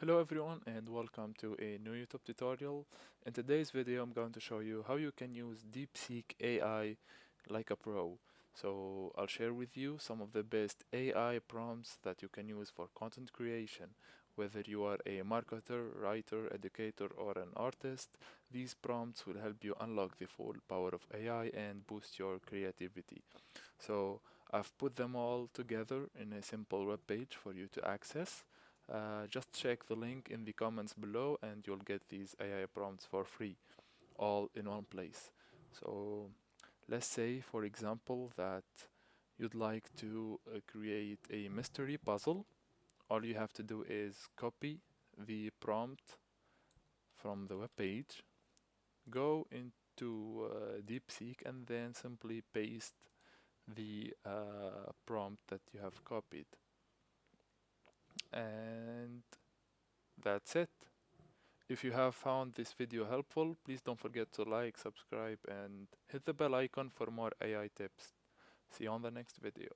Hello everyone and welcome to a new YouTube tutorial. In today's video I'm going to show you how you can use DeepSeek AI like a pro. So I'll share with you some of the best AI prompts that you can use for content creation. Whether you are a marketer, writer, educator or an artist, these prompts will help you unlock the full power of AI and boost your creativity. So I've put them all together in a simple web page for you to access. Just check the link in the comments below and you'll get these AI prompts for free, all in one place. So let's say, for example, that you'd like to create a mystery puzzle. All you have to do is copy the prompt from the web page, go into DeepSeek, and then simply paste the prompt that you have copied. And that's it. If you have found this video helpful, please don't forget to like, subscribe, and hit the bell icon for more AI tips. See you on the next video.